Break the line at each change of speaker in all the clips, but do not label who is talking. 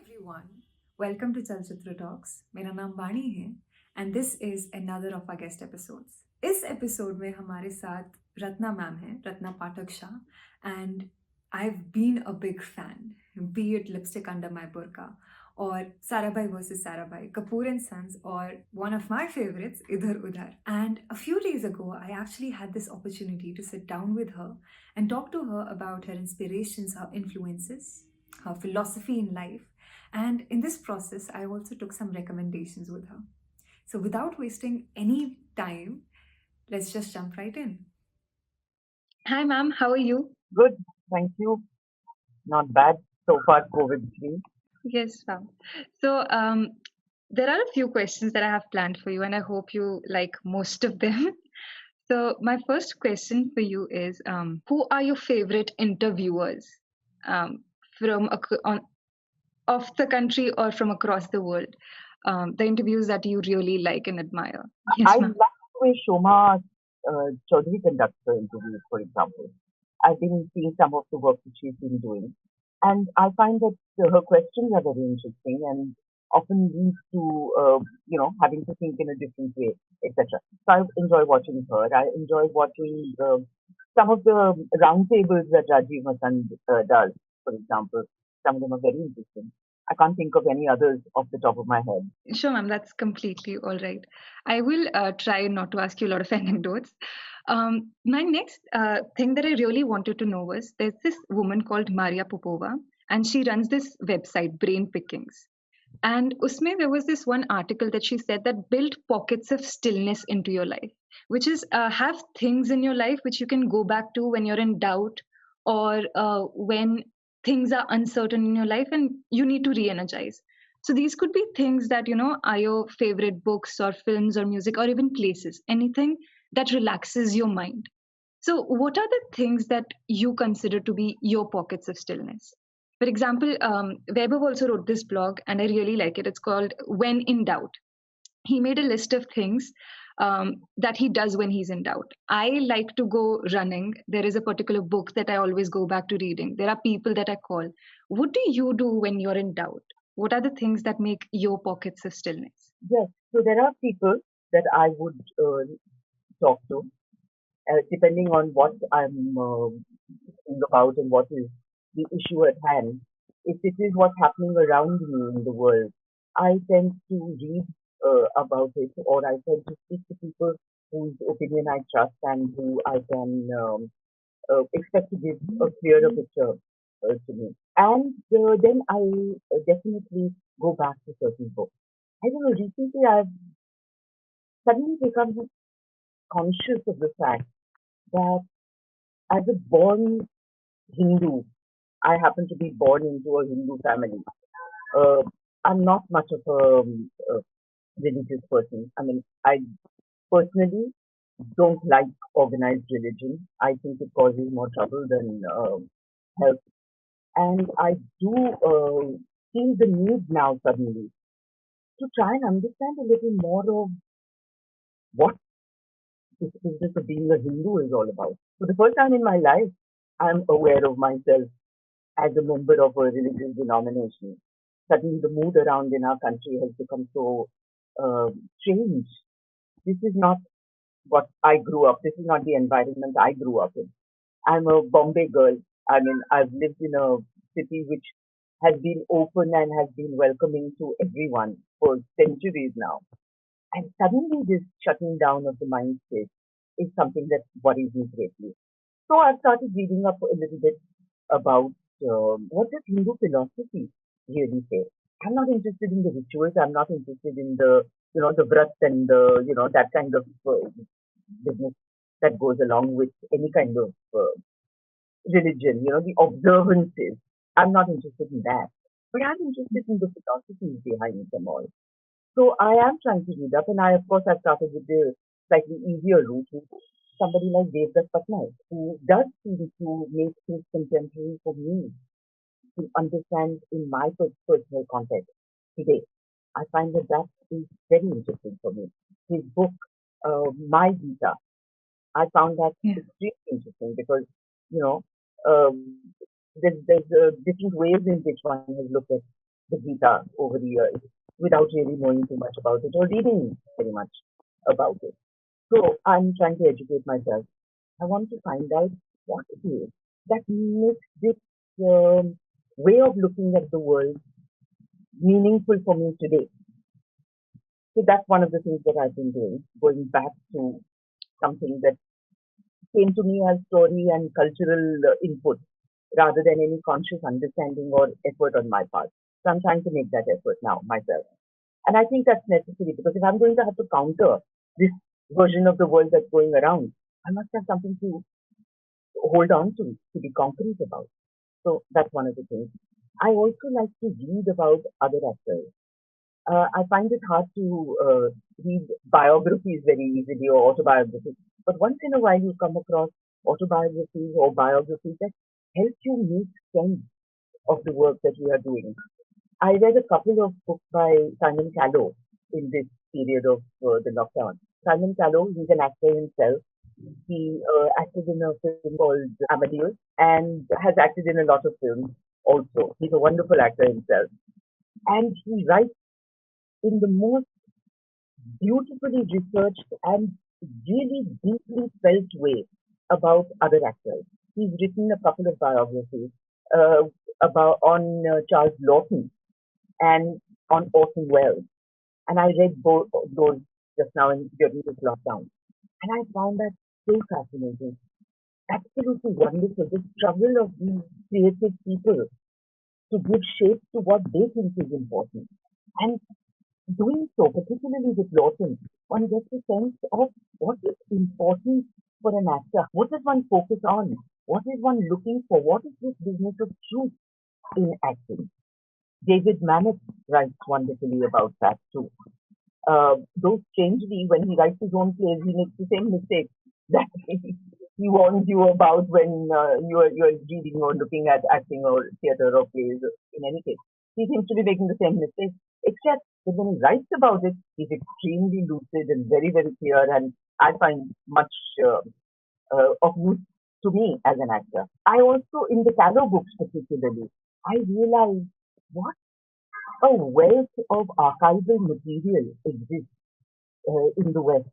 everyone. Welcome to Chalchitra Talks. मेरा नाम वाणी है and this is another of our guest episodes. इस episode में हमारे साथ रत्ना मैम है, Ratna Pathak Shah, and I've been a big fan, be it Lipstick Under My Burqa or Sarabhai versus Sarabhai, Kapoor and Sons, or one of my favorites, Idhar Udhar. And a few days ago, I actually had this opportunity to sit down with her and talk to her about her inspirations, her influences, her philosophy in life. And in this process, I also took some recommendations with her. So without wasting any time, let's just jump right in. Hi, ma'am. How are you?
Good, thank you. Not bad so far, COVID free.
Yes, ma'am. So, there are a few questions that I have planned for you, and I hope you like most of them. So, my first question for you is, who are your favorite interviewers um, from of the country or from across the world? The interviews that you really like and admire.
I
Yes, ma'am.
like the way Shoma Chaudhary conducts her interviews, for example. I've been seeing some of the work that she's been doing, and I find that her questions are very interesting and often leads to, having to think in a different way, etc. So I enjoy watching her. I enjoy watching some of the roundtables that Rajiv Masand does, for example. Some of them are very interesting. I can't think of any others off the top of my head.
Sure, ma'am, that's completely all right. I will try not to ask you a lot of anecdotes. My next thing that I really wanted to know was there's this woman called Maria Popova, and she runs this website, Brain Pickings. And Usme, there was this one article that she said that build pockets of stillness into your life, which is have things in your life which you can go back to when you're in doubt or when things are uncertain in your life and you need to re energize. So these could be things that, are your favorite books or films or music or even places, anything that relaxes your mind. So, what are the things that you consider to be your pockets of stillness? For example, Vaibhav also wrote this blog, and I really like it. It's called When in Doubt. He made a list of things that he does when he's in doubt. I like to go running. There is a particular book that I always go back to reading. There are people that I call. What do you do when you're in doubt? What are the things that make your pockets of stillness?
Yes, so there are people that I would talk to, depending on what I'm thinking about and what is the issue at hand. If it is what's happening around me in the world, I tend to read about it, or I tend to speak to people whose opinion I trust and who I can expect to give a clearer picture to me. And then I definitely go back to certain books. I don't know, recently I've suddenly become conscious of the fact that as a born Hindu, I happen to be born into a Hindu family. Uh, I'm not much of a religious person. I mean, I personally don't like organized religion. I think it causes more trouble than help. And I do feel the need now suddenly to try and understand a little more of what this business of being a Hindu is all about. For the first time in my life, I'm aware of myself as a member of a religious denomination. Suddenly, the mood around in our country has become so strange. This is not what I grew up. This is not the environment I grew up in. I'm a Bombay girl. I mean, I've lived in a city which has been open and has been welcoming to everyone for centuries now. And suddenly, this shutting down of the mind space is something that worries me greatly. So I've started reading up a little bit about what does Hindu philosophy really say. I'm not interested in the rituals. I'm not interested in the vrats and that kind of business that goes along with any kind of religion. The observances. I'm not interested in that. But I'm interested in the philosophies behind them all. So I am trying to read up, and of course, I started with the slightly easier route with somebody like Devdas Patnaik, who does seem to make things contemporary for me to understand in my personal context today. I find that that is very interesting for me. His book, My Gita, I found that extremely interesting because, you know, um, there's different ways in which one has looked at the Gita over the years without really knowing too much about it or reading very much about it. So I'm trying to educate myself. I want to find out what it is that makes this way of looking at the world meaningful for me today. So that's one of the things that I've been doing, going back to something that came to me as story and cultural input rather than any conscious understanding or effort on my part. So I'm trying to make that effort now myself. And I think that's necessary because if I'm going to have to counter this version of the world that's going around, I must have something to hold on to be concrete about. So that's one of the things. I also like to read about other actors. I find it hard to read biographies very easily or autobiographies, but once in a while you come across autobiographies or biographies that help you make sense of the work that you are doing. I read a couple of books by Simon Callow in this period of the lockdown. Simon Callow, he's an actor himself. He acted in a film called Amadeus and has acted in a lot of films also. He's a wonderful actor himself. And he writes in the most beautifully researched and really deeply felt way about other actors. He's written a couple of biographies uh, about on Charles Lawton and on Orson Welles, and I read both of those just now during this lockdown, and I found that so fascinating, absolutely wonderful. The struggle of these creative people to give shape to what they think is important, and doing so, particularly with Lawton, one gets a sense of what is important for an actor. What does one focus on? What is one looking for? What is this business of truth in acting? David Mamet writes wonderfully about that too. Though strangely, when he writes his own plays, he makes the same mistake that he warns you about when you're reading or looking at acting or theatre or plays. In any case, he seems to be making the same mistake, except that when he writes about it, he's extremely lucid and very very clear, and I find much of use to me as an actor. I also, in the Callow books particularly, I realized what a wealth of archival material exists in the West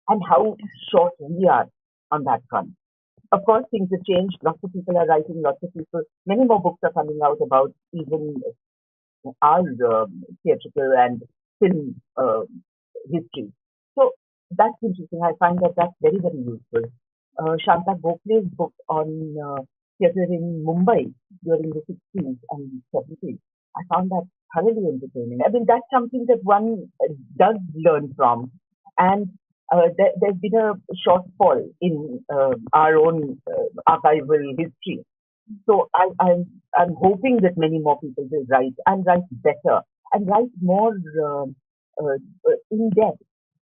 and how short we are on that front. Of course, things have changed. Lots of people are writing, lots of people, many more books are coming out about even our theatrical and film history. So that's interesting. I find that that's very, very useful. Shanta Gokhale's book on theatre in Mumbai during the 60s and 70s, I found that thoroughly entertaining. I mean, that's something that one does learn from. And there's been a shortfall in our own archival history. So I'm hoping that many more people will write and write better and write more in depth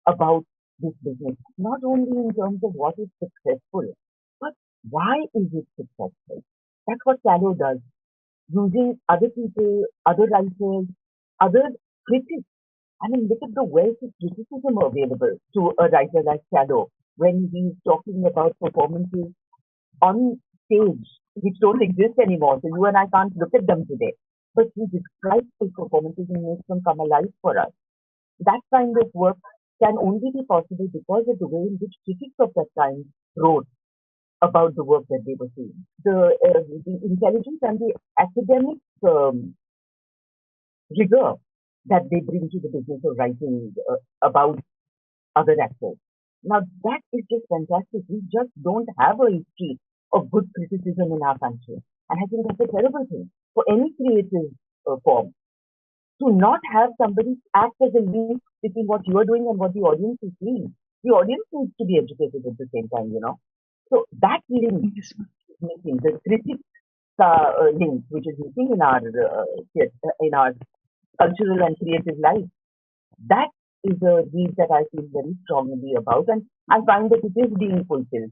about this business, not only in terms of what is successful, but why is it successful? That's what Callow does, using other people, other writers, other critics. I mean, look at the wealth of criticism available to a writer like Callow when he's talking about performances on stage, which don't exist anymore. So you and I can't look at them today. But he describes those performances and makes them come alive for us. That kind of work can only be possible because of the way in which critics of that time wrote about the work that they were seeing. The intelligence and the academic rigor that they bring to the business of writing about other actors. Now that is just fantastic. We just don't have a history of good criticism in our country. And I think that's a terrible thing for any creative form to not have somebody act as a link between what you are doing and what the audience is seeing. The audience needs to be educated at the same time. So that link
Yes, ma'am.
is missing. The critics link, which is missing in our cultural and creative life, that is a need that I feel very strongly about, and I find that it is being fulfilled.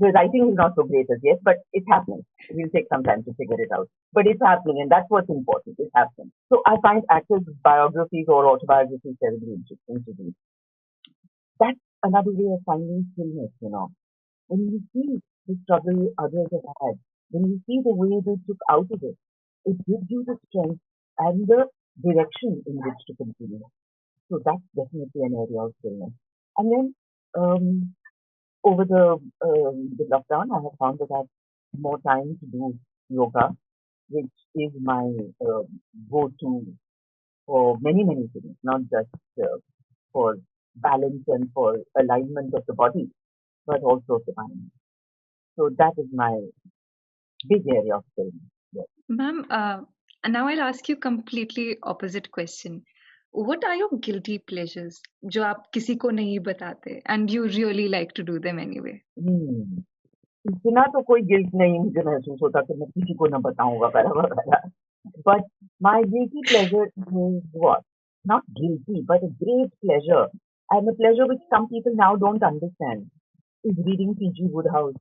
The writing is not so great as yet, but it's happening. It will take some time to figure it out, but it's happening, and that's what's important. It's happening. So I find actors' biographies or autobiographies terribly interesting to read. That's another way of finding stillness. When you see the struggle others have had, when you see the way they took out of it, it gives you the strength and the direction in which to continue. So that's definitely an area of stillness. And then um, over the lockdown, I have found that I have more time to do yoga, which is my uh, go-to for many, many things, not just for balance and for alignment of the body, but also of the mind. So that is my big area of study. Yes.
Ma'am, and now I'll ask you completely opposite question. What are your guilty pleasures जो आप किसी को नहीं बताते and you really like to do them anyway?
Hmm. इतना तो कोई guilt नहीं मुझे महसूस होता कि मैं किसी को न बताऊंगा वगैरह वगैरह. But my guilty pleasure is what? Not guilty, but a great pleasure, and a pleasure which some people now don't understand, is reading P.G. Woodhouse.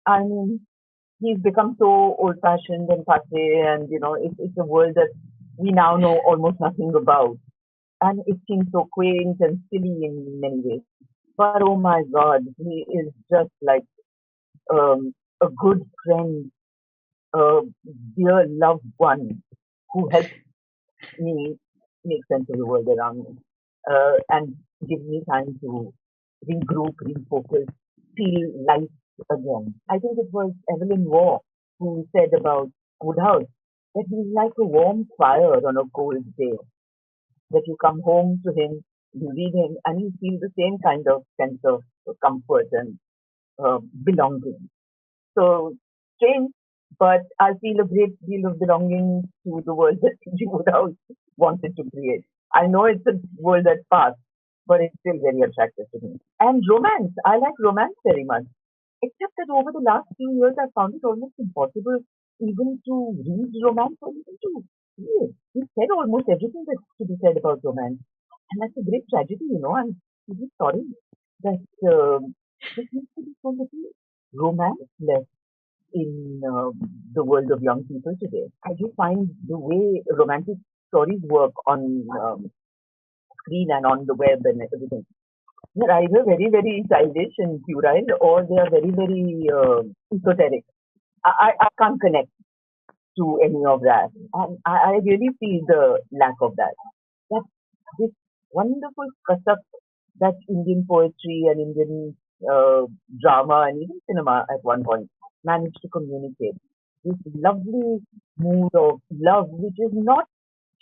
I mean, he's become so old-fashioned and passe, and it's a world that we now know almost nothing about, and it seems so quaint and silly in many ways. But oh my God, he is just like a good friend, a dear loved one who helps me make sense of the world around me, and give me time to regroup, refocus, feel life again. I think it was Evelyn Waugh who said about Woodhouse that he's like a warm fire on a cold day, that you come home to him, you read him, and you feel the same kind of sense of comfort and belonging. So strange, but I feel a great deal of belonging to the world that P.G. Woodhouse wanted to create. I know it's a world that passed, but it's still very attractive to me. And romance, I like romance very much. Except that over the last few years, I found it almost impossible even to read romance or even to see it. We've said almost everything that's to be said about romance. And that's a great tragedy. I'm really sorry that there seems to be so little romance left in the world of young people today. I do find the way romantic stories work on screen and on the web and everything, they're either very, very childish and puerile, or they are very, very esoteric. I can't connect to any of that. And I really feel the lack of that. That this wonderful kasap that Indian poetry and Indian uh, drama and even cinema at one point managed to communicate. This lovely mood of love, which is not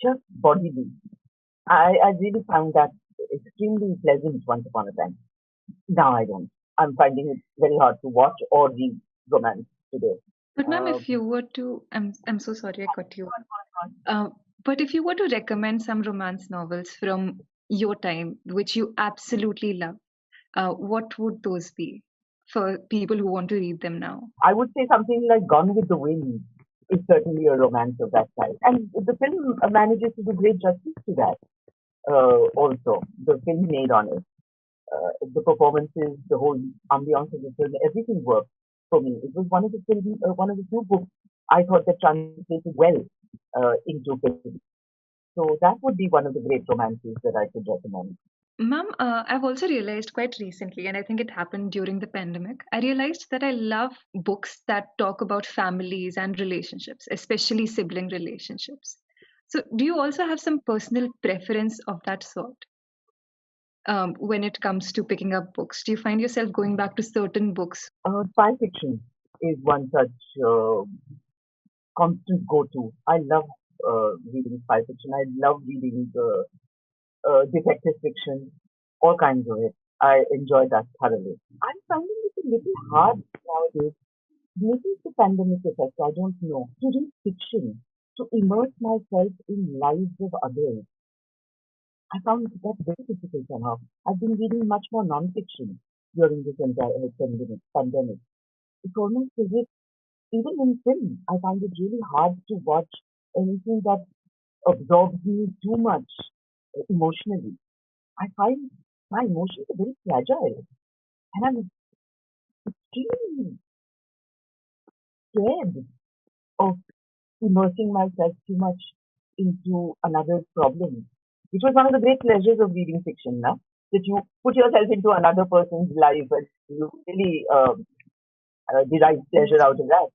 just bodily. I really found that extremely pleasant once upon a time. Now I don't. I'm finding it very hard to watch or read romance today.
But ma'am,
Uh,
if you were to, I'm so sorry I cut you. Uh, but if you were to recommend some romance novels from your time, which you absolutely love, what would those be for people who want to read them now?
I would say something like Gone with the Wind is certainly a romance of that type. And the film manages to do great justice to that also. The film made on it. The performances, the whole ambiance of the film, everything worked for me. It was one of the few books I thought that translated well into film. So that would be one of the great romances that I could recommend.
Ma'am, I've also realized quite recently, and I think it happened during the pandemic, I realized that I love books that talk about families and relationships, especially sibling relationships. So, do you also have some personal preference of that sort when it comes to picking up books? Do you find yourself going back to certain books?
Spy fiction is one such constant go-to. I love reading spy fiction. I love reading detective fiction, all kinds of it. I enjoy that thoroughly. I'm finding it a little hard nowadays. Maybe it's the pandemic effect, I don't know. To read fiction, to immerse myself in lives of others. I found that very difficult somehow. I've been reading much more non-fiction during this entire pandemic. It's almost as if, even in film, I find it really hard to watch anything that absorbs me too much emotionally. I find my emotions are very fragile, and I'm extremely scared of immersing myself too much into another problem, which was one of the great pleasures of reading fiction, na? That you put yourself into another person's life and you really derive pleasure out of that.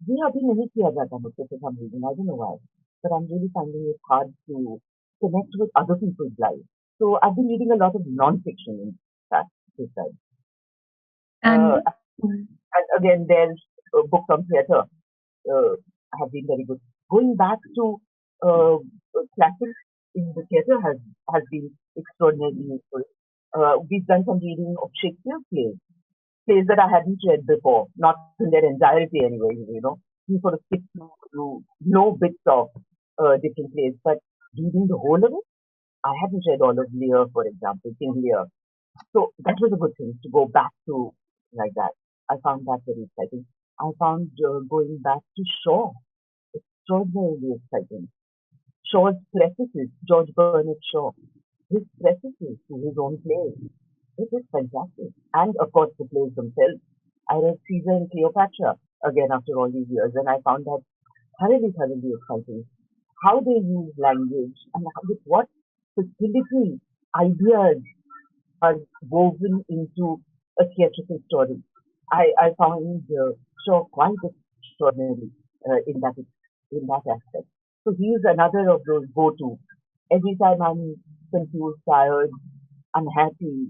We have been नहीं किया जाता मुझसे for some reason. I don't know why. but I'm really finding it hard to connect with other people's lives. So I've been reading a lot of non-fiction in fact this time. Uh,
And mm,
and again, there's books on theatre uh, have been very good. Going back to classics in the theatre has been extraordinarily useful. We've done some reading of Shakespeare plays that I hadn't read before, not in their entirety anyway, you know. You sort of skip through know bits of different plays, but reading the whole of it, I hadn't read all of Lear, for example, King Lear. So that was a good thing to go back to like that. I found that very exciting. I found going back to Shaw extraordinarily exciting. Shaw's prefaces, George Bernard Shaw, his prefaces to his own plays, it is fantastic. And of course, the plays themselves. I read Caesar and Cleopatra again after all these years, and I found that thoroughly, thoroughly exciting. How they use language and with what facility ideas are woven into a theatrical story. I found Shaw quite extraordinary in that aspect. So he is another of those go-to. Every time I'm confused, tired, unhappy,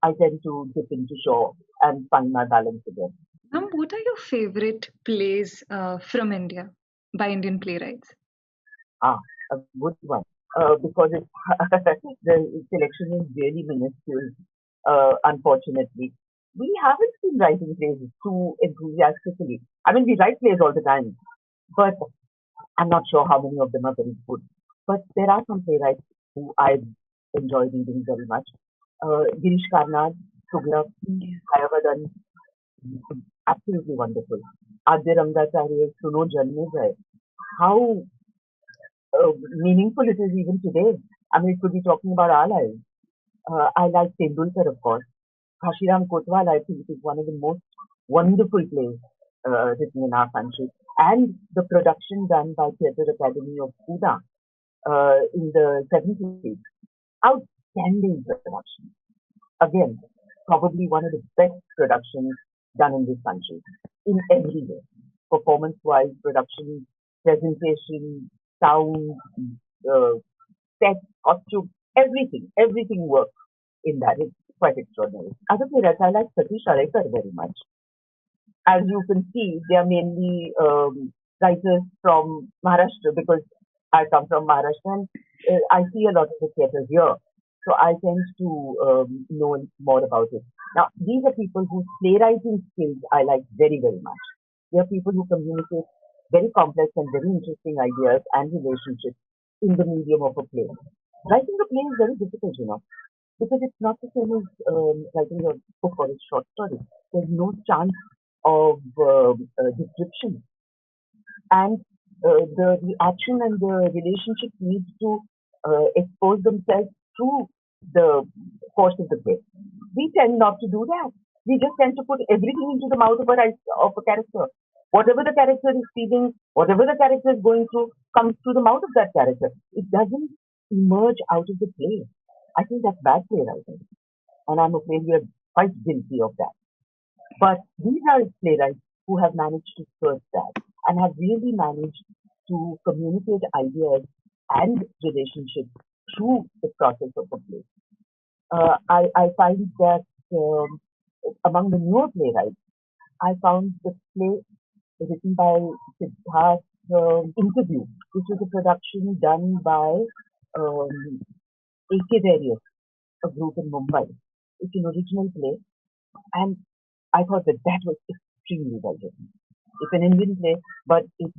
I tend to dip into Shaw and find my balance again.
ma'am, what are your favorite plays from India by Indian playwrights?
Ah, a good one. Because it's the selection is really minuscule, unfortunately. We haven't been writing plays too enthusiastically. I mean, we write plays all the time, but I'm not sure how many of them are very good. But there are some playwrights who I enjoy reading very much. Girish Karnad, Tughlaq,
Yeah.
Hayavadan, absolutely wonderful. Adya Rangacharya, Suno Janme Jai. How meaningful it is even today. I mean, it could be talking about our lives. I like Tendulkar, of course. Kashiram Kotwal, I think, is one of the most wonderful plays written in our country. And the production done by Theatre Academy of Pune in the 70s. Outstanding production. Again, probably one of the best productions done in this country in every way. Performance-wise, production, presentation, sound, uh, set, costume, everything works in that. It's quite extraordinary. Other playwrights, I like Satish Arekar very much. As you can see, they are mainly writers from Maharashtra because I come from Maharashtra and I see a lot of the theatre here. So I tend to know more about it. Now, these are people whose playwriting skills I like very, very much. They are people who communicate very complex and very interesting ideas and relationships in the medium of a play. Writing a play is very difficult, you know, because it's not the same as writing a book or a short story. There's no chance of description, and the action and the relationship needs to expose themselves through the course of the play. We tend not to do that. We just tend to put everything into the mouth of a character. Whatever the character is feeling, whatever the character is going through, comes through the mouth of that character. It doesn't emerge out of the play. I think that's bad playwriting, and I'm afraid we are quite guilty of that. But these are playwrights who have managed to skirt that and have really managed to communicate ideas and relationships through the process of a play. I find that among the newer playwrights, I found the play written by Siddharth Interview, which was a production done by um, AK Various, a group in Mumbai. It's an original play, and I thought that that was extremely well written. It's an Indian play, but it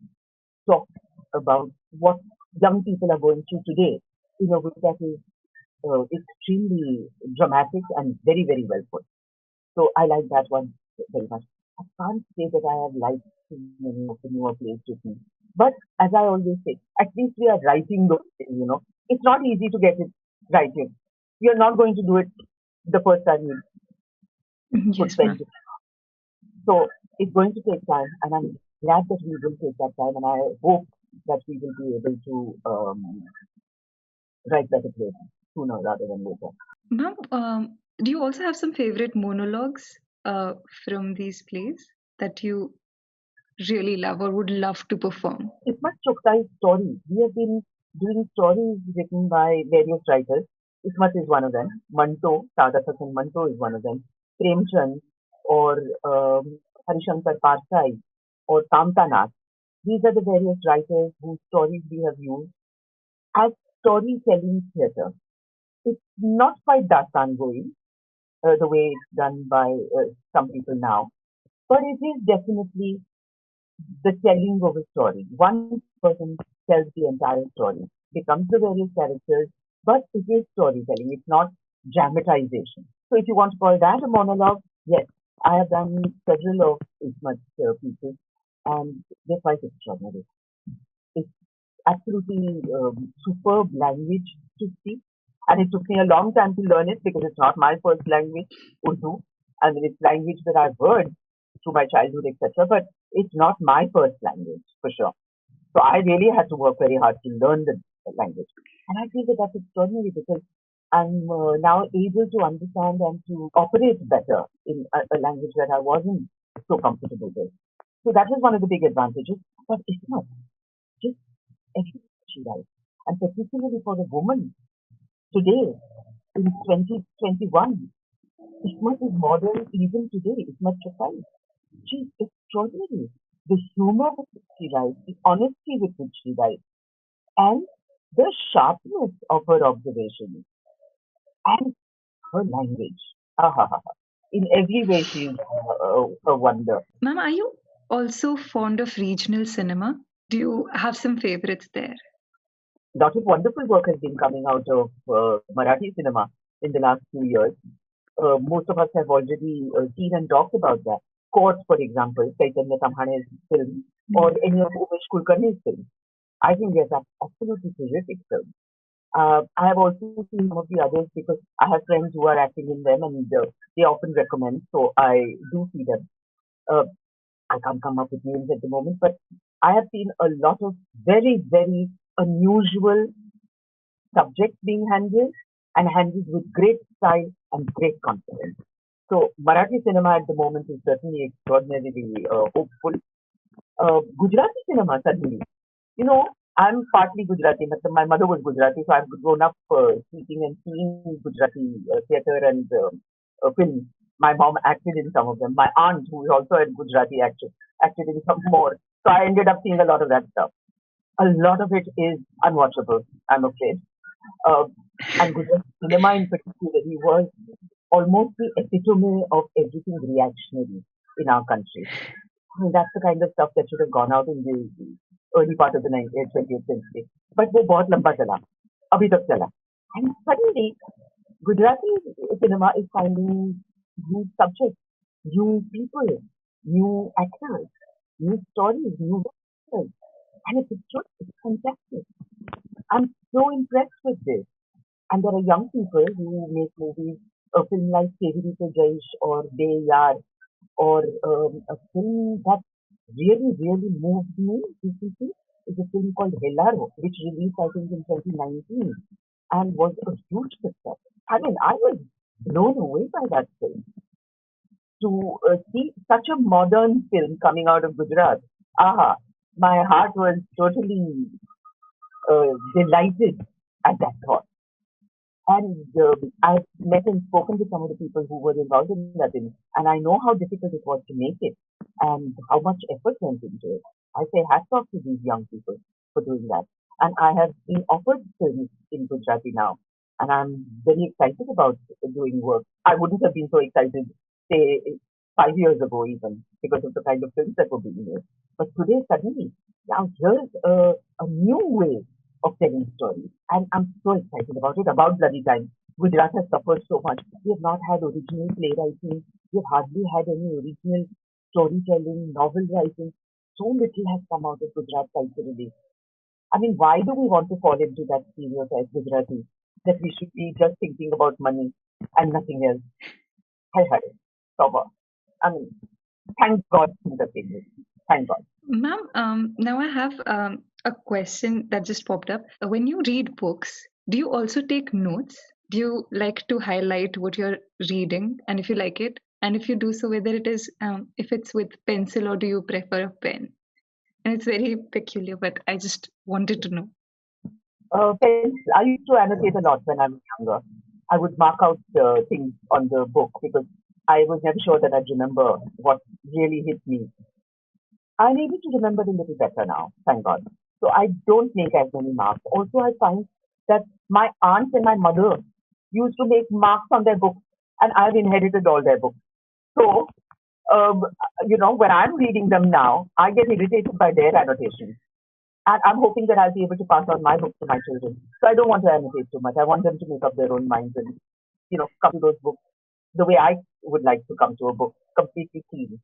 talks about what young people are going through today in a way that is extremely dramatic and very, very well put. So I like that one very much. I can't say that I have liked too many of the newer plays written. But as I always say, at least we are writing those things, you know. It's not easy to get it right in. You're not going to do it the first time you put
Yes,
pen
ma'am.
to. So it's going to take time, and I'm glad that we will take that time, and I hope that we will be able to write better plays sooner rather than later.
Ma'am, do you also have some favorite monologues from these plays that you? really love or would love to perform?
Ismat Choksai's stories. We have been doing stories written by various writers. Ismat is one of them. Manto, Sadat Hasan Manto is one of them. Premchand or Harishankar Parsai or Kamtanath. These are the various writers whose stories we have used as storytelling theatre. It's not quite Dastan going, the way it's done by some people now, but it is definitely the telling of a story. One person tells the entire story, becomes the various characters, but it is storytelling. It's not dramatization. So if you want to call that a monologue, yes, I have done several of Ismat's pieces, and they're quite extraordinary. It's absolutely superb language to speak. And it took me a long time to learn it because it's not my first language, Urdu. I mean, it's language that I've heard through my childhood, etc. But it's not my first language for sure. So I really had to work very hard to learn the language. And I feel that that's extraordinary because I'm now able to understand and to operate better in a language that I wasn't so comfortable with. So that is one of the big advantages. But it's not just everything she writes. And particularly for the woman today in 2021, Ismat is modern even today. Ismat Chakal. She's extraordinary. The humor with which she writes, the honesty with which she writes, and the sharpness of her observations and her language. Ah, ha, ha, ha. In every way, she's a wonder.
Ma'am, are you also fond of regional cinema? Do you have some favorites there?
A lot of wonderful work has been coming out of Marathi cinema in the last few years. Most of us have already seen and talked about that. Court, for example, Chaitanya Tamhane's film, or any of Umesh Kulkarni's films. I think yes, absolutely terrific films. I have also seen some of the others because I have friends who are acting in them and they often recommend, so I do see them. Uh, I can't come up with names at the moment, but I have seen a lot of very, very unusual subjects being handled and handled with great style and great confidence. So Marathi cinema at the moment is certainly extraordinarily hopeful. Gujarati cinema suddenly, you know, I'm partly Gujarati. My mother was Gujarati, so I've grown up speaking and seeing Gujarati theatre and films. My mom acted in some of them. My aunt, who is also a Gujarati actress, acted in some more. So I ended up seeing a lot of that stuff. A lot of it is unwatchable, I'm afraid. Uh, and Gujarati cinema in particular, he was almost the epitome of everything reactionary in our country. I mean, that's the kind of stuff that should have gone out in the early part of the 20th century. But वो बहुत लंबा चला, अभी तक चला. And suddenly, Gujarati cinema is finding new subjects, new people, new actors, new stories, new characters. And it's fantastic. I'm so impressed with this. And there are young people who make movies, a film like Kevi Ke Jaish or De Yaar or a film that really, really moved me recently is a film called Helaro, which released I think in 2019 and was a huge success. I mean, I was blown away by that film. To see such a modern film coming out of Gujarat, aha, my heart was totally delighted at that thought. And I've met and spoken to some of the people who were involved in that film, and I know how difficult it was to make it and how much effort went into it. I say hats off to these young people for doing that. And I have been offered films in Gujarati now, and I'm very excited about doing work. I wouldn't have been so excited, say, 5 years ago even, because of the kind of films that were being made. But today, suddenly, now here's a new way of telling stories. And I'm so excited about it, about Bloody Time. Gujarat has suffered so much. We have not had original playwriting. We have hardly had any original storytelling, novel writing. So little has come out of Gujarat culturally. I mean, why do we want to fall into that stereotype, Gujarati, that we should be just thinking about money and nothing else? I had it. So, I mean, thank God things are changing. Thank God.
Ma'am, now I have a question that just popped up. When you read books, do you also take notes? Do you like to highlight what you're reading? And if you like it, And if you do so, whether it is if it's with pencil or do you prefer a pen? And it's very peculiar, but I just wanted to know.
I used to annotate a lot when I was younger. I would mark out things on the book because I was never sure that I'd remember what really hit me. I'm able to remember a little better now, thank God. So I don't make as many marks. Also, I find that my aunt and my mother used to make marks on their books, and I've inherited all their books. So, um, when I'm reading them now, I get irritated by their annotations. And I'm hoping that I'll be able to pass on my books to my children. So I don't want to annotate too much. I want them to make up their own minds and, come to those books the way I would like to come to a book, completely clean.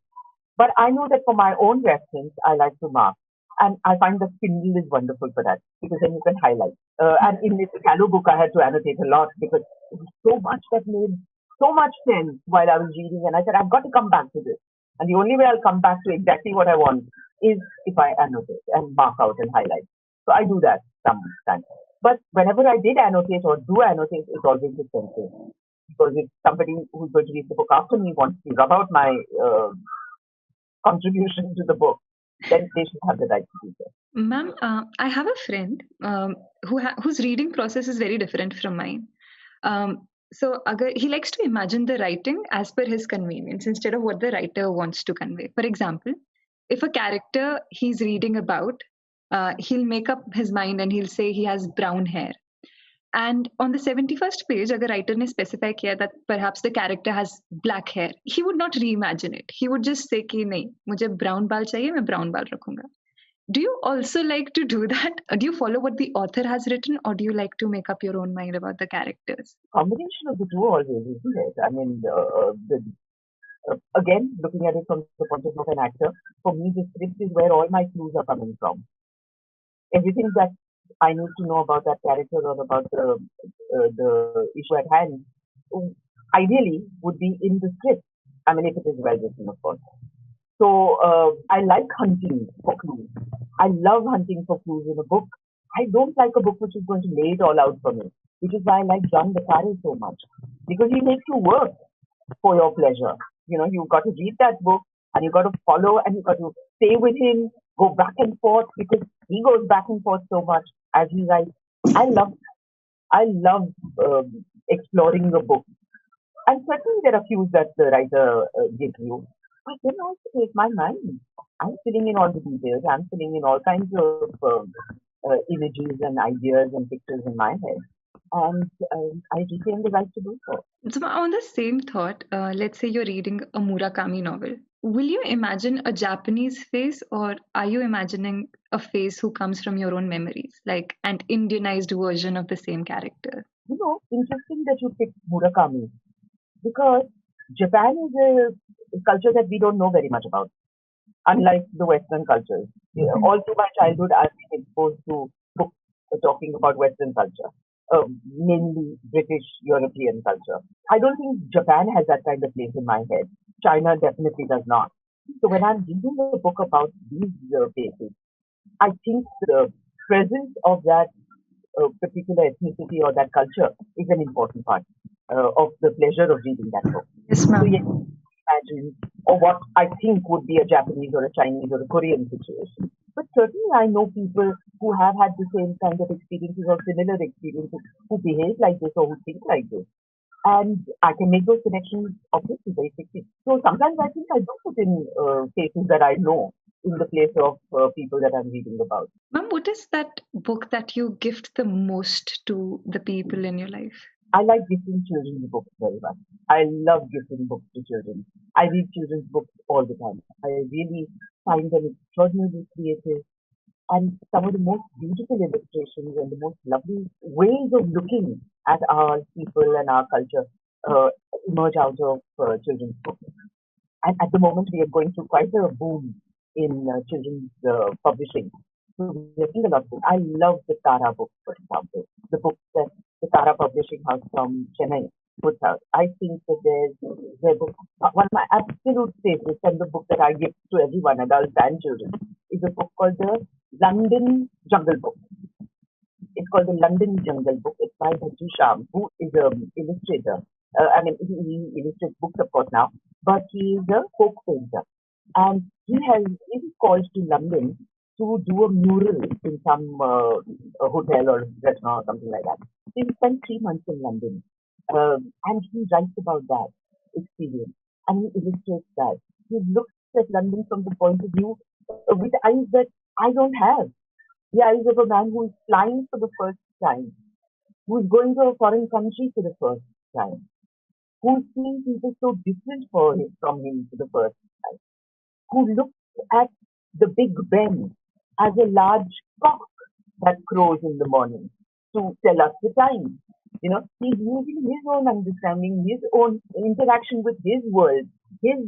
But I know that for my own reference, I like to mark. And I find the Kindle is wonderful for that because then you can highlight. And in this Hello book, I had to annotate a lot because it was so much that made so much sense while I was reading. And I said, I've got to come back to this. And the only way I'll come back to exactly what I want is if I annotate and mark out and highlight. So I do that sometimes. But whenever I did annotate or do annotate, it's always expensive. Because if somebody who's going to read the book after me wants to rub out my contribution to the book, then they should have the right to do so.
Ma'am, I have a friend whose reading process is very different from mine. He likes to imagine the writing as per his convenience instead of what the writer wants to convey. For example, if a character he's reading about, he'll make up his mind and he'll say he has brown hair. And on the 71st page, अगर writer ने specify किया that perhaps the character has black hair, he would not reimagine it. He would just say कि नहीं, मुझे brown बाल चाहिए, मैं brown बाल रखूंगा. Do you also like to do that? Do you follow what the author has written, or do you like to make up your own mind about the characters?
Combination of the two always, isn't it? I mean, again, looking at it from the point of view of an actor, for me, the script is where all my clues are coming from. Everything that I need to know about that character or about the issue at hand, ideally would be in the script. I mean, if it is well written, of course. So I like hunting for clues. I love hunting for clues in a book. I don't like a book which is going to lay it all out for me, which is why I like John le Carre so much, because he makes you work for your pleasure. You've got to read that book and you've got to follow and you've got to stay with him, go back and forth because he goes back and forth so much as he writes. I love exploring the book. And certainly there are cues that the writer gives you. But then also take my mind. I'm filling in all the details. I'm filling in all kinds of images and ideas and pictures in my head. And I retain the right to do so.
So, on the same thought, let's say you're reading a Murakami novel. Will you imagine a Japanese face, or are you imagining a face who comes from your own memories, like an Indianized version of the same character?
Interesting that you picked Murakami because Japan is a culture that we don't know very much about, unlike the Western cultures. All through my childhood, I've been exposed to books talking about Western culture, mainly British European culture. I don't think Japan has that kind of place in my head. China definitely does not. So when I'm reading a book about these places, I think the presence of that particular ethnicity or that culture is an important part of the pleasure of reading that book.
Yes, ma'am.
So yes, imagine or what I think would be a Japanese or a Chinese or a Korean situation. But certainly I know people who have had the same kind of experiences or similar experiences who behave like this or who think like this. And I can make those connections obviously very quickly. So sometimes I think I do put in cases that I know in the place of people that I'm reading about.
Ma'am, what is that book that you gift the most to the people in your life?
I like gifting children's books very much. I love gifting books to children. I read children's books all the time. I really find them extraordinarily creative and some of the most beautiful illustrations and the most lovely ways of looking at our people and our culture emerge out of children's books. And at the moment, we are going through quite a boom in children's publishing. So we are seeing a lot of books. I love the Tara book, for example, the book that the Tara Publishing House from Chennai puts out. I think that their book, one of my absolute favorites and the book that I give to everyone, adults and children, is a book called the London Jungle Book. It's called the London Jungle Book. It's by Bhaju Sham, who is an illustrator I mean, he illustrates books, of course, now, but he is a folk painter. And he was called to London to do a mural in some a hotel or restaurant or something like that. So he spent 3 months in London, and he writes about that experience, and he illustrates that. He looks at London from the point of view with eyes that I don't have. The eyes of a man who is flying for the first time, who is going to a foreign country for the first time, who is seeing people so different from him for the first time, who looks at the Big Ben as a large cock that crows in the morning to tell us the time. He's using his own understanding, his own interaction with his world, his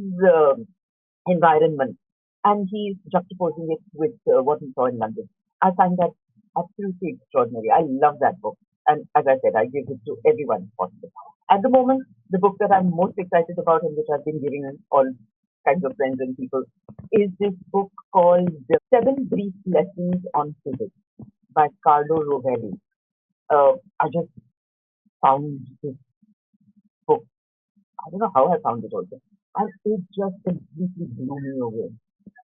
environment, and he's juxtaposing it with what he saw in London. I find that absolutely extraordinary. I love that book. And as I said, I give it to everyone possible. At the moment, the book that I'm most excited about and which I've been giving all kinds of friends and people is this book called Seven Brief Lessons on Physics by Carlo Rovelli. I just found this book. I don't know how I found it also. And it just completely blew me away.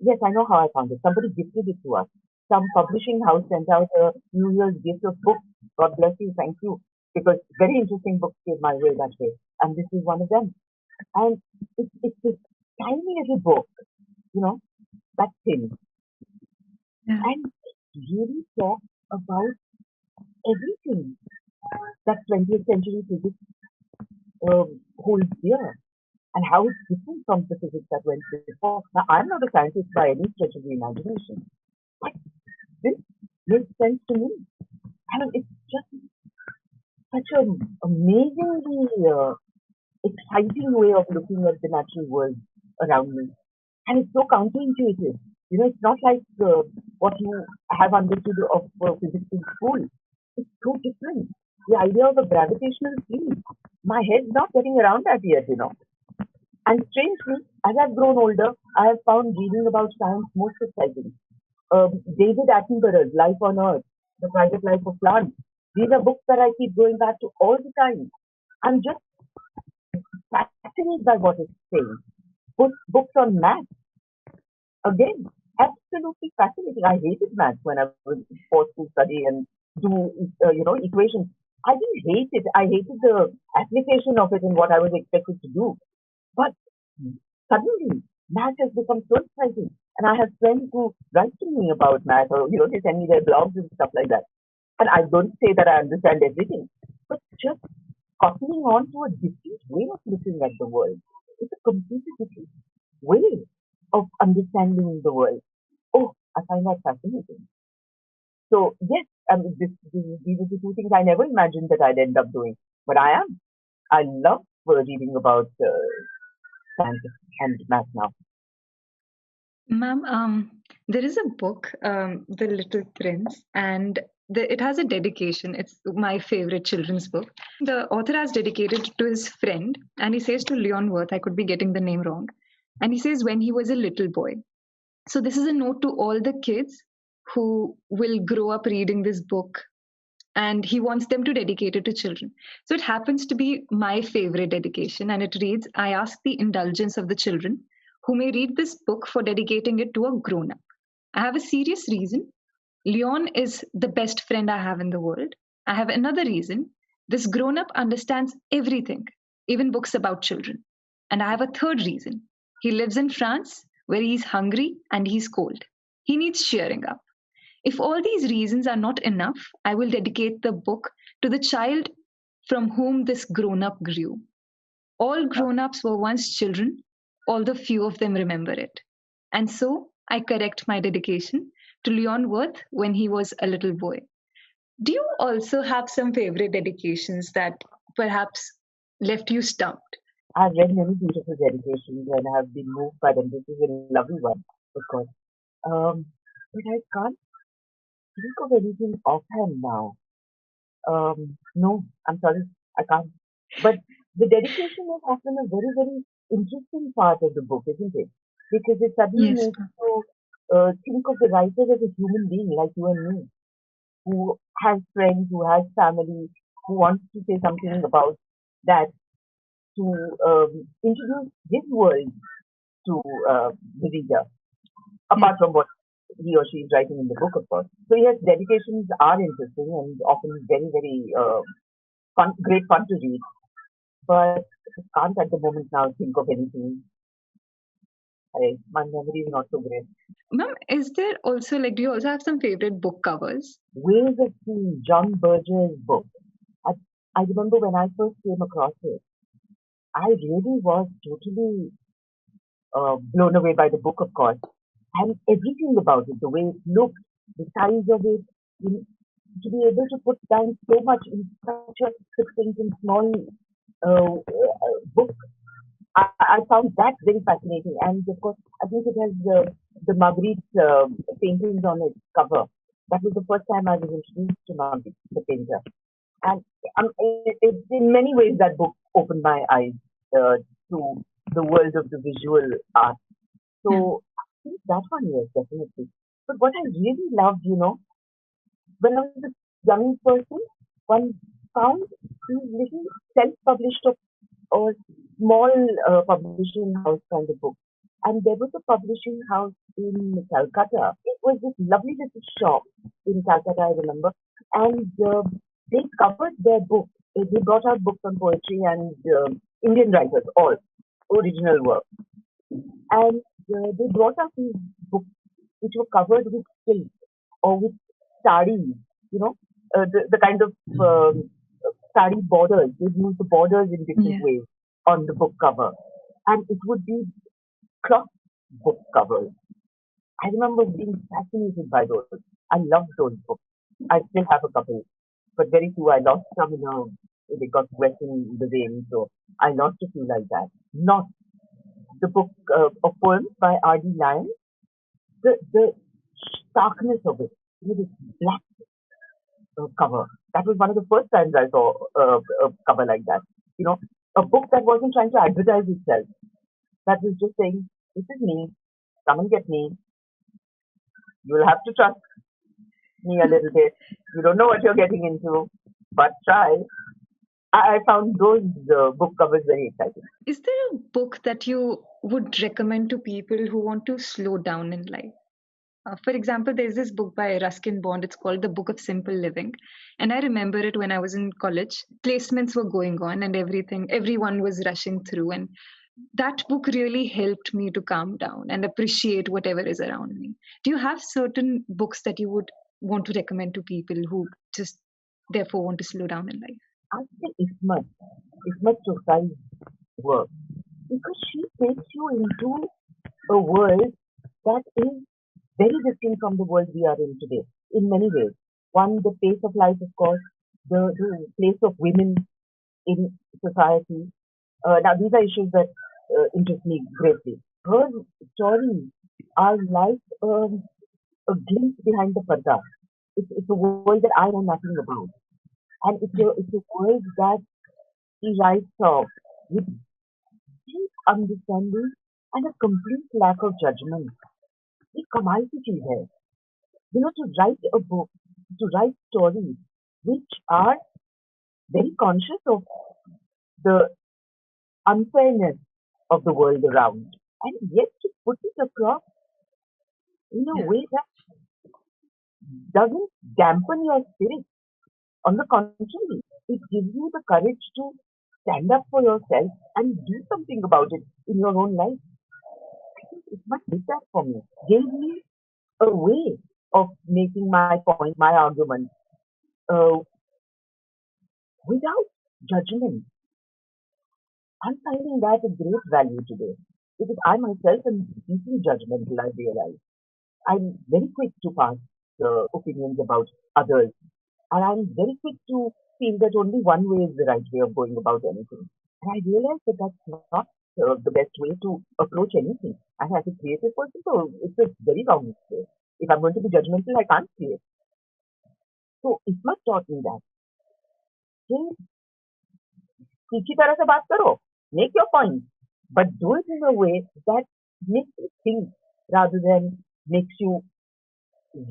Yes, I know how I found it. Somebody gifted it to us. Some publishing house sent out a New Year's gift of books. God bless you, thank you. Because very interesting books came my way that way. And this is one of them. And it's this tiny little book, you know, that thin.
Yeah.
And it really talks about everything that 20th century physics holds dear and how it's different from the physics that went before. Now, I'm not a scientist by any stretch of the imagination, but this makes sense to me. I mean, it's just such an amazingly exciting way of looking at the natural world around me. And it's so counterintuitive. It's not like what you have understood of physics in school. It's so different. The idea of a gravitational field, my head's not getting around that yet. And strangely, as I've grown older, I have found reading about science most exciting. David Attenborough's Life on Earth, The Private Life of Plants. These are books that I keep going back to all the time. I'm just fascinated by what it's saying. Books on math, again, absolutely fascinating. I hated math when I was forced to study and do, equations. I didn't hate it. I hated the application of it and what I was expected to do. But suddenly, math has become so exciting. And I have friends who write to me about math or, they send me their blogs and stuff like that. And I don't say that I understand everything, but just copying on to a different way of looking at the world. It's a completely different way of understanding the world. Oh, I find that fascinating. So, yes, I mean, these are the two things I never imagined that I'd end up doing, but I am. I love reading about science and math now.
Ma'am, there is a book, The Little Prince, and it has a dedication. It's my favorite children's book. The author has dedicated it to his friend, and he says to Leon Worth, I could be getting the name wrong, and he says when he was a little boy. So this is a note to all the kids who will grow up reading this book, and he wants them to dedicate it to children. So it happens to be my favorite dedication, and it reads, I ask the indulgence of the children who may read this book for dedicating it to a grown up. I have a serious reason. Leon is the best friend I have in the world. I have another reason. This grown up understands everything, even books about children. And I have a third reason. He lives in France where he's hungry and he's cold. He needs cheering up. If all these reasons are not enough, I will dedicate the book to the child from whom this grown up grew. All grown ups were once children, although few of them remember it. And so I correct my dedication to Leon Worth when he was a little boy. Do you also have some favorite dedications that perhaps left you stumped?
I've read many beautiful dedications and have been moved by them. This is a lovely one, of course. But I can't think of anything offhand now. No, I'm sorry, I can't. But the dedication is often a very, very interesting part of the book, isn't it? Because it suddenly
Yes,
makes you think of the writer as a human being like you and me, who has friends, who has family, who wants to say something about that. to introduce his world to the reader,
Yeah.
apart from what he or she is writing in the book, of course. So yes, dedications are interesting and often very, very great fun to read. But I can't at the moment now think of anything. My memory is not so great.
Ma'am, is there also like, do you also have some favorite book covers?
Ways of Seeing, John Berger's book. I, I remember when I first came across it, I really was totally blown away by the book, of course, and everything about it, the way it looked, the size of it, you to be able to put down so much in such a succinct and small book. I found that very fascinating, and of course, I think it has the Marguerite paintings on its cover. That was the first time I was introduced to Marguerite, the painter, and in many ways that book opened my eyes to the world of the visual art.
Yeah.
So I think that one, yes, definitely. But what I really loved, when I was a young person, one found these little self-published or small publishing house kind of book. And there was a publishing house in Calcutta. It was this lovely little shop in Calcutta, I remember. And they covered their book. They brought out books on poetry and Indian writers, all original work. And they brought out these books which were covered with silk or with sarees, you know, the kind of saree borders. They'd use the borders in different
Yeah.
ways on the book cover. And it would be cloth book covers. I remember being fascinated by those. I loved those books. I still have a couple, but very few. I lost some, they got wet in the rain, so I lost a few like that. Not the book of poems by R.D. Lyon, the starkness of it, this black cover. That was one of the first times I saw a cover like that. You know, a book that wasn't trying to advertise itself. That was just saying, "This is me. Come and get me. You'll have to trust me a little bit. You don't know what you're getting into, but try." I found those book covers very exciting.
Is there a book that you would recommend to people who want to slow down in life? For example, there's this book by Ruskin Bond. It's called The Book of Simple Living. And I remember it when I was in college. Placements were going on and everything, everyone was rushing through. And that book really helped me to calm down and appreciate whatever is around me. Do you have certain books that you would want to recommend to people who just therefore want to slow down in life?
I say Ismat Chokai's work, because she takes you into a world that is very different from the world we are in today in many ways. One, the pace of life, of course, the place of women in society. Now, these are issues that interest me greatly. Her stories are like a glimpse behind the parda. It's a world that I know nothing about. And it's a world that she writes of with deep understanding and a complete lack of judgment. ये कमाल की चीज है. To write a book, to write stories which are very conscious of the unfairness of the world around, and yet to put it across in a
Yeah.
way that doesn't dampen your spirit. On the contrary, it gives you the courage to stand up for yourself and do something about it in your own life. It must did that for me. Gave me a way of making my point, my argument, uh, without judgment. I'm finding that a great value today because I myself am deeply judgmental, I realize. I'm very quick to pass opinions about others, and I'm very quick to feel that only one way is the right way of going about anything. And I realize that that's not the best way to approach anything. And as a creative person, so it's a very wrong way. If I'm going to be judgmental, I can't create. So it must taught me that. कि तीखी तरह से बात करो, make your point, but do it in a way that makes you think rather than makes you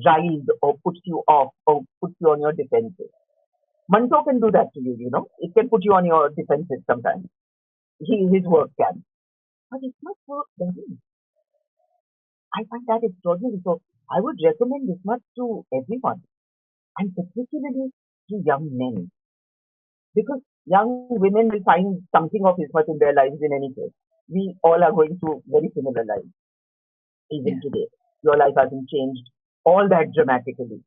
riled or puts you off or puts you on your defensive. Manto can do that to you, It can put you on your defensive sometimes. his work can. But it's not for them. I find that extraordinary. So I would recommend this much to everyone, and particularly to young men, because young women will find something of Ismat in their lives in any case. We all are going through very similar lives, even
Yeah.
today. Your life hasn't changed all that dramatically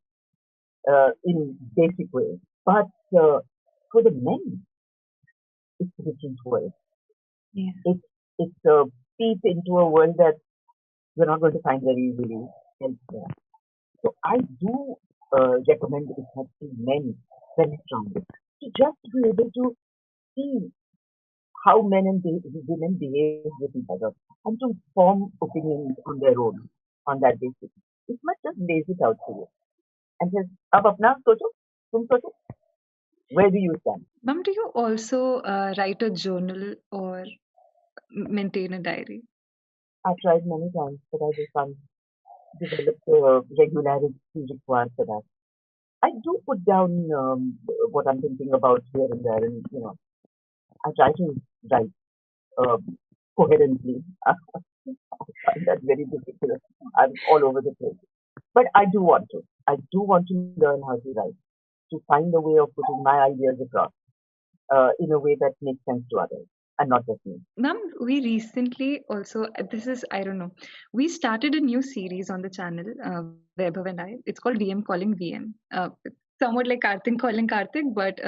in basic ways. But for the men, it's a different world.
Yeah.
It's, it's a peep into a world that you're not going to find very easily elsewhere. So I do recommend it to men very strongly to just be able to see how men and women behave with each other and to form opinions on their own on that basis. It must just lays it out for you and says, अब अपना सोचो, तुम सोचो, where do you stand?
Mom, do you also write a journal or maintain a diary?
I've tried many times, but I just can't develop the regularity required for that. I do put down what I'm thinking about here and there, and I try to write coherently. I find that very difficult. I'm all over the place. But I do want to. I do want to learn how to write, to find a way of putting my ideas across in a way that makes sense to others and not just me.
Ma'am, we recently also, this is, I don't know, we started a new series on the channel, Vaibhav and I. It's called VM Calling VM. It's somewhat like Karthik calling Karthik, but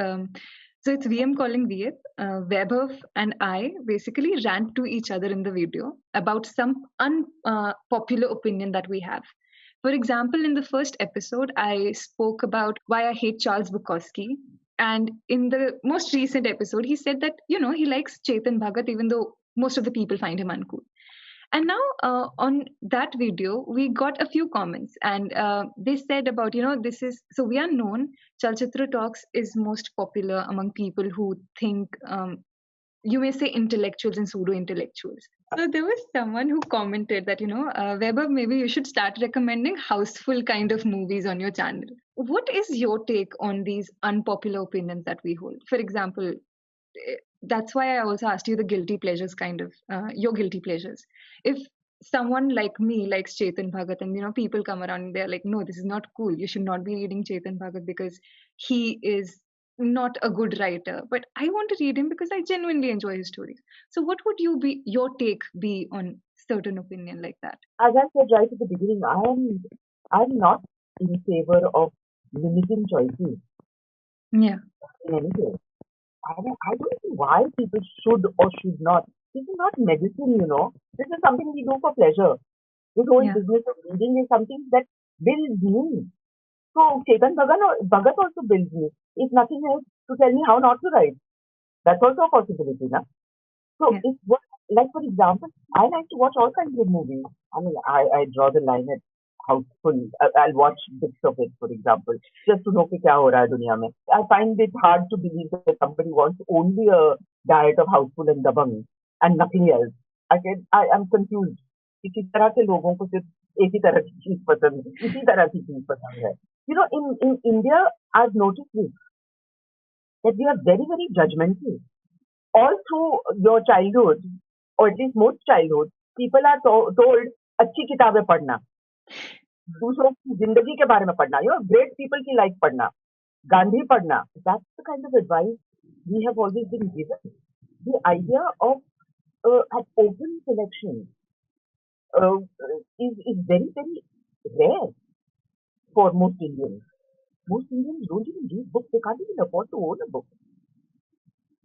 so it's VM calling VM. Vaibhav and I basically rant to each other in the video about some unpopular opinion that we have. For example, in the first episode, I spoke about why I hate Charles Bukowski. And in the most recent episode, he said that, he likes Chetan Bhagat, even though most of the people find him uncool. And now on that video, we got a few comments, and they said about, this is so we are known. Chalchitra Talks is most popular among people who think, you may say, intellectuals and pseudo intellectuals. So there was someone who commented that, Weber, maybe you should start recommending houseful kind of movies on your channel. What is your take on these unpopular opinions that we hold? For example, that's why I also asked you the guilty pleasures kind of your guilty pleasures. If someone like me likes Chetan Bhagat, and people come around and they're like, no, this is not cool. You should not be reading Chetan Bhagat because he is not a good writer. But I want to read him because I genuinely enjoy his stories. So what would your take be on certain opinion like that?
As I said right at the beginning, I'm not in favor of limiting choices
Yeah,
in any case. I don't see why people should or should not. This is not medicine. This is something we do for pleasure. This whole
yeah,
business of reading is something that builds me. So Chetan Bhagat also builds me. If nothing else, to tell me how not to write. That's also a possibility, na? So
yeah,
it's what, like for example, I like to watch all kinds of movies. I mean, I draw the line at houseful. I'll watch bits of it, for example, just to know कि क्या हो रहा है दुनिया में. I find it hard to believe that somebody wants only a diet of houseful and dabang and nothing else. I am confused. किसी तरह के लोगों को सिर्फ एक ही तरह की चीज पसंद है, इसी तरह की चीज पसंद है. In India, I've noticed this, that we are very, very judgmental all through your childhood, or at least most childhood, people are told अच्छी किताबें पढ़ना, दूसरों की जिंदगी के बारे में पढ़ना, great people की life पढ़ना, गांधी पढ़ना. That's the kind of advice we have always been given. The idea of an open selection uh, is very, very rare for most Indians. Most Indians don't even read books. They can't even afford to own a book.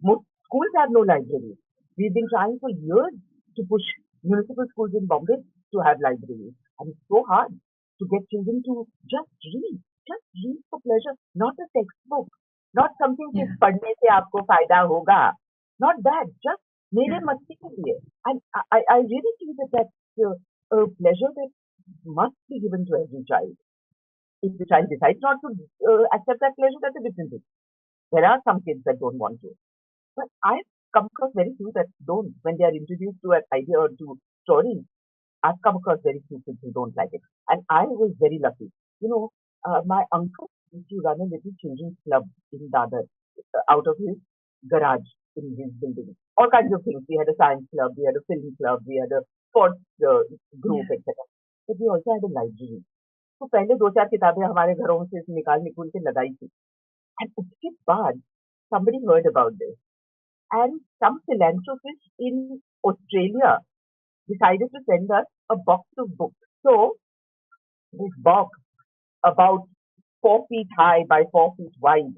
Most schools have no libraries. We've been trying for years to push municipal schools in Bombay to have libraries. And it's so hard to get children to just read for pleasure, not a textbook, not something कि
yeah,
पढ़ने से आपको फायदा होगा, not that, just मेरे
yeah,
मस्ती के लिए. And I really think that that's a pleasure that must be given to every child. If the child decides not to accept that pleasure, that's a different thing. There are some kids that don't want to. But I've come across very few that don't. When they are introduced to an idea or to stories, I've come across very few kids who don't like it. And I was very lucky. My uncle used to run a little children's club in Dadar out of his garage in his building. all kinds of things. We had a science club, we had a film club, we had a sports group,
Yeah.
etc. But we also had a library. तो पहले दो चार किताबें हमारे घरों से निकाल निकुल के लगाई थी. And उसके बाद somebody heard about this, and some philanthropist in Australia decided to send us a box of books. So this box, about 4 feet high by 4 feet wide,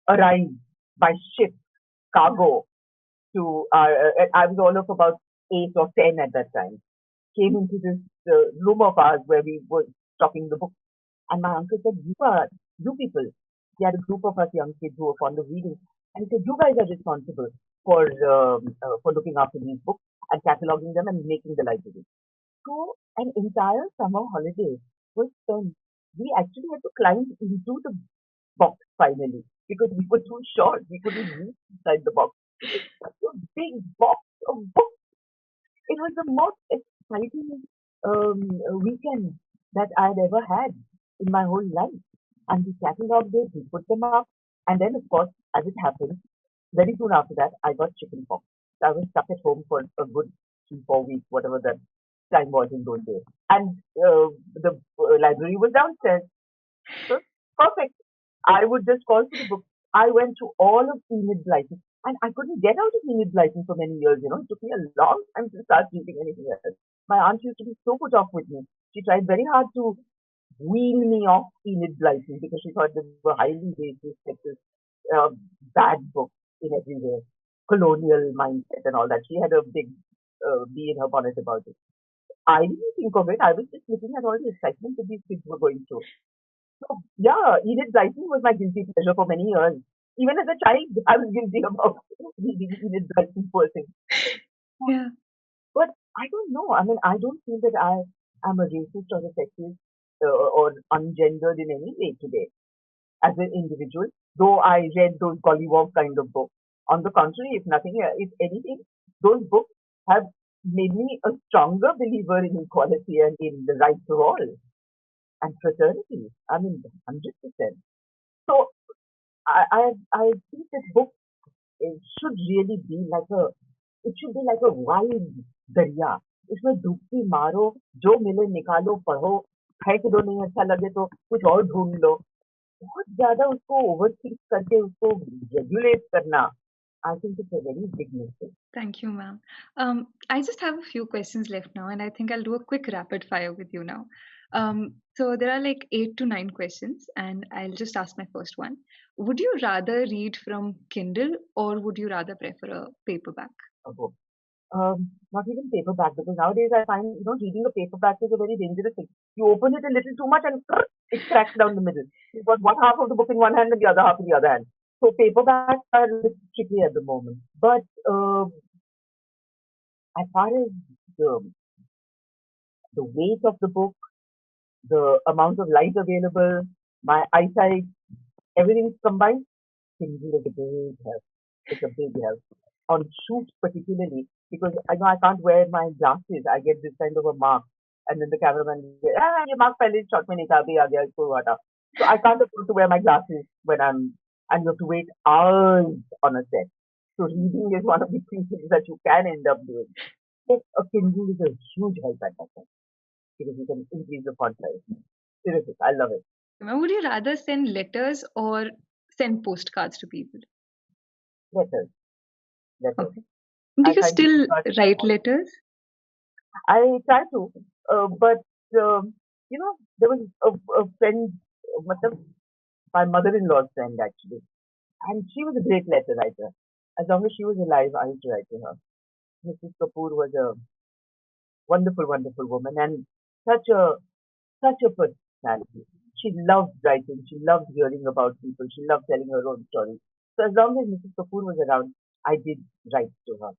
arrived by ship, cargo, to I was all of about 8 or 10 at that time. Came into this room of ours where we were stocking the books. And my uncle said, you people, we had a group of us young kids who were fond of reading. And he said, you guys are responsible for looking after these books and cataloging them and making the library. So an entire summer holiday was spent. We actually had to climb into the box finally because we were too short. We couldn't reach inside the box. It was such a big box of books. It was the most exciting weekend that I'd ever had in my whole life. And we cataloged it, we put them up, and then, of course, as it happened, very soon after that, I got chicken pox. I was stuck at home for a good 3, 4 weeks, whatever that time was in those days. And the library was downstairs. So perfect. I would just call for the book. I went through all of Enid Blyton, and I couldn't get out of Enid Blyton for many years. It took me a long time to start reading anything else. My aunt used to be so put off with me. She tried very hard to wean me off Enid Blyton because she thought they were highly racist, sexist, uh, bad books in every way, colonial mindset and all that. She had a big bee in her bonnet about it. I didn't think of it. I was just looking at all the excitement that these kids were going through. So, yeah, Edith Blyton was my guilty pleasure for many years. Even as a child, I was guilty about reading Edith Blyton, poor thing.
Yeah.
But I don't know. I mean, I don't feel that I am a racist or a sexist or ungendered in any way today as an individual, though I read those gollywog kind of books. On the contrary, if nothing, if anything, those books have made me a stronger believer in equality and in the rights of all and fraternity. I mean, 100%. So I think this book should really be like it should be like a wide दरिया. इसमें डुबकी मारो, जो मिले निकालो, पढ़ो, फेंक दो, नहीं अच्छा लगे तो कुछ और ढूंढ लो. बहुत ज्यादा उसको ओवरथिंक करके उसको रेगुलेट करना, I think it's a very big mistake.
Thank you, ma'am. I just have a few questions left now, and I think I'll do a quick rapid fire with you now. So there are like 8 to 9 questions, and I'll just ask my first one. Would you rather read from Kindle or would you rather prefer a paperback?
A book. Not even paperback, because nowadays I find reading a paperback is a very dangerous thing. You open it a little too much and it cracks down the middle. You've got one half of the book in one hand and the other half in the other hand. So paperbacks are a bit tricky at the moment. But as far as the weight of the book, the amount of light available, my eyesight, everything combined, Kindle is a big help. It's a big help. On shoots particularly, because I know I can't wear my glasses. I get this kind of a mark. And then the cameraman says, ये mark पहले shot में नहीं था, अभी आ गया, इसको हटा. So I can't afford to wear my glasses when and you have to wait hours on a set. So reading is one of the few things that you can end up doing. Yes, a Kindle is a huge help at that time because you can increase the font size. Seriously, I love it.
Ma'am, would you rather send letters or send postcards to people?
Letters, letters.
Okay. Do
I
you
find
still
postcards
write
more.
letters?
I try to, but there was a friend, matlab, my mother-in-law's friend actually, and she was a great letter writer. As long as she was alive, I used to write to her. Mrs. Kapoor was a wonderful, wonderful woman and such a such a personality. She loved writing. She loved hearing about people. She loved telling her own stories. So as long as Mrs. Kapoor was around, I did write to her.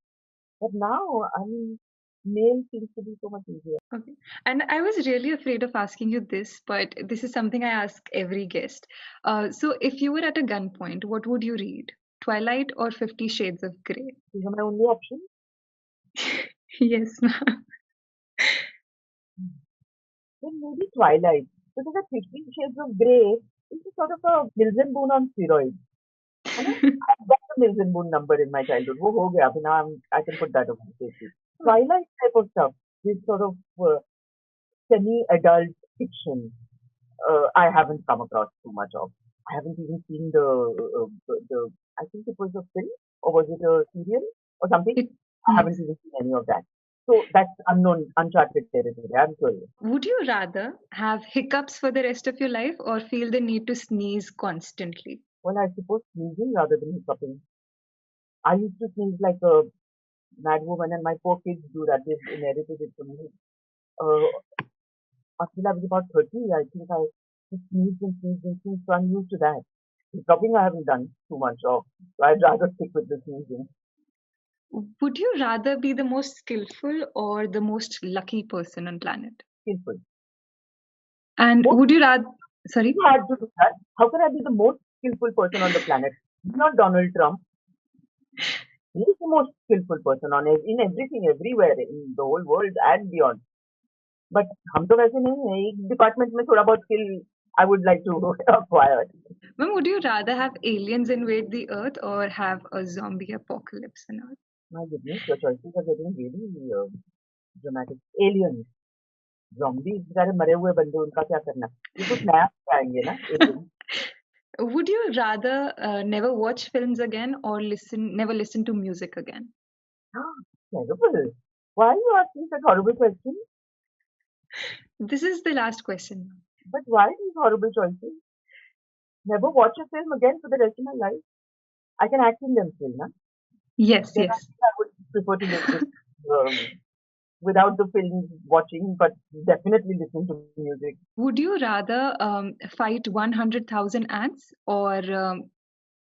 But now, I mean, mail seems to be so much easier.
Okay. And I was really afraid of asking you this, but this is something I ask every guest. So if you were at a gunpoint, what would you read? Twilight or 50 Shades of Grey?
These are my only options.
Yes, ma'am.
Then maybe Twilight. Because the 50 Shades of Grey is a sort of a Mills and Boone on steroids. You know, I've got the Nelson Moon number in my childhood. वो हो गया. अभी now I can put that away safely. Twilight type of stuff. This sort of semi-adult fiction. I haven't come across too much of. I haven't even seen the I think it was a film or was it a serial or something?
It,
I
yes.
haven't even seen any of that. So that's unknown, uncharted territory. I'm curious.
Would you rather have hiccups for the rest of your life or feel the need to sneeze constantly?
Well, I suppose sneezing rather than hiccuping. I used to sneeze like a mad woman, and my poor kids do that. They've inherited it from me. Uh, until I was about 30, I think I just sneezed and sneezed and sneezed, so I'm used to that. Hiccuping I haven't done too much of, so I'd rather stick with the sneezing.
Would you rather be the most skillful or the most lucky person on planet?
Skillful.
And
Most
would you rather, sorry?
hard to do that. How can I be the most skillful person on the planet? He's not Donald Trump. He's the most skillful person in everything, everywhere, in the whole world and beyond. But हम तो वैसे नहीं है एक department में थोड़ा बहुत skill I would like to acquire.
Ma'am, would you rather have aliens invade the earth or have a zombie apocalypse on earth?
My goodness, your choices are getting really dramatic. Aliens, zombies, बेचारे मरे हुए बंदे उनका क्या करना? ये कुछ नया आएंगे ना aliens.
Would you rather never watch films again or never listen to music again?
Terrible. Why are you asking such horrible questions?
This is the last question.
But why these horrible choices? Never watch a film again for the rest of my life. I can act in them still, na?
Yes,
Then I
yes.
think I would prefer to live with, without the film watching, but definitely listening to music.
Would you rather fight 100,000 ants or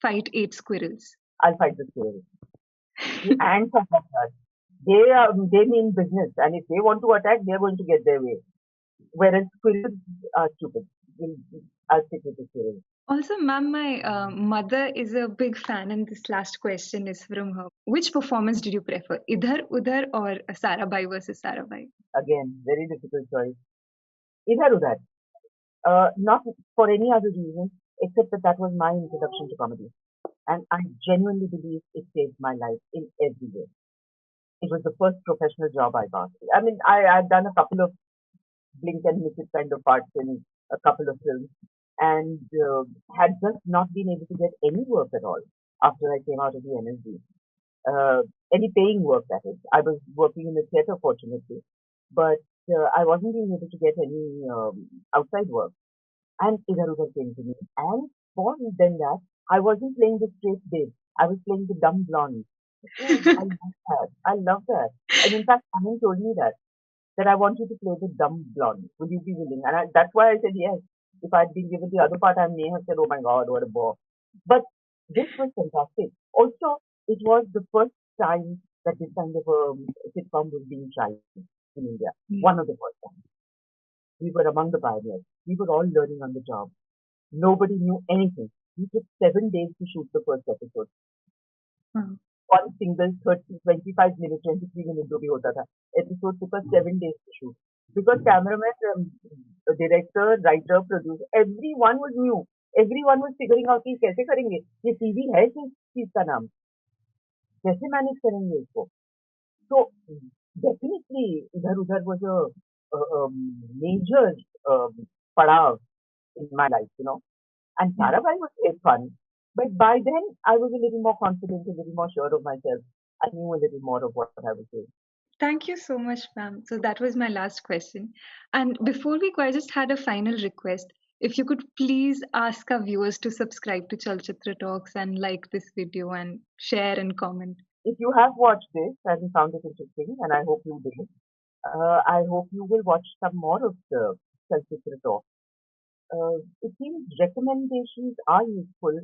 fight 8 squirrels?
I'll fight the squirrels. The ants are not that. They mean business, and if they want to attack, they're going to get their way. Whereas squirrels are stupid. I'll stick with the squirrels.
Also, ma'am, my mother is a big fan, and this last question is from her. Which performance did you prefer, Idhar Udhar or Sarabhai versus Sarabhai?
Again, very difficult choice. Idhar Udhar. Not for any other reason except that that was my introduction to comedy. And I genuinely believe it saved my life in every way. It was the first professional job I got. I mean, I've done a couple of blink and miss it kind of parts in a couple of films and had just not been able to get any work at all after I came out of the NSD. Any paying work, that is. I was working in the theatre, fortunately, but I wasn't being able to get any outside work. And Idhar Udhar came to me. And more than that, I wasn't playing the straight babe. I was playing the dumb blonde. Oh, I love that. I love that. And in fact, Amin told me that I want you to play the dumb blonde. Will you be willing? And that's why I said yes. If I'd been given the other part, I may have said, oh my God, what a bore. But this was fantastic. Also, it was the first time that this kind of a sitcom was being tried in India. One of the first times. We were among the pioneers. We were all learning on the job. Nobody knew anything. We took 7 days to shoot the first episode.
Hmm.
One single 30, 25 minutes, 23 minutes जो भी होता था. Episode took us 7 days to shoot. Because cameraman, director, writer, producer, everyone was new. Everyone was figuring out कि कैसे करेंगे. ये TV है किस चीज का नाम? कैसे मैनेज करेंगे इसको? So definitely Idhar Udhar was a major padav in my life, you know. And Sarabhai was great fun. But by then, I was a little more confident, a little more sure of myself. I knew a little more of what I was doing.
Thank you so much, ma'am. So that was my last question. And before we go, I just had a final request. If you could please ask our viewers to subscribe to Chalchitra Talks and like this video and share and comment.
If you have watched this and found it interesting, and I hope you did, I hope you will watch some more of the Chalchitra Talk. It seems recommendations are useful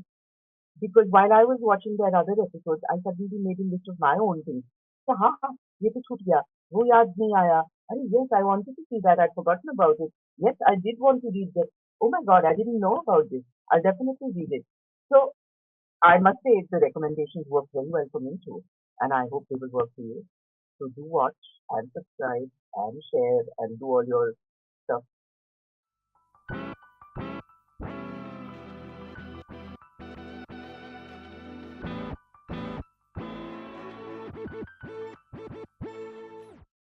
because while I was watching their other episodes, I suddenly made a list of my own things. So, हाँ हाँ ये तो छूट गया वो याद नहीं आया अरे yes I wanted to see that I'd forgotten about it yes I did want to read that oh my god I didn't know about this I'll definitely read it so I must say the recommendations work very well for me too and I hope they will work for you so do watch and subscribe and share and do all your stuff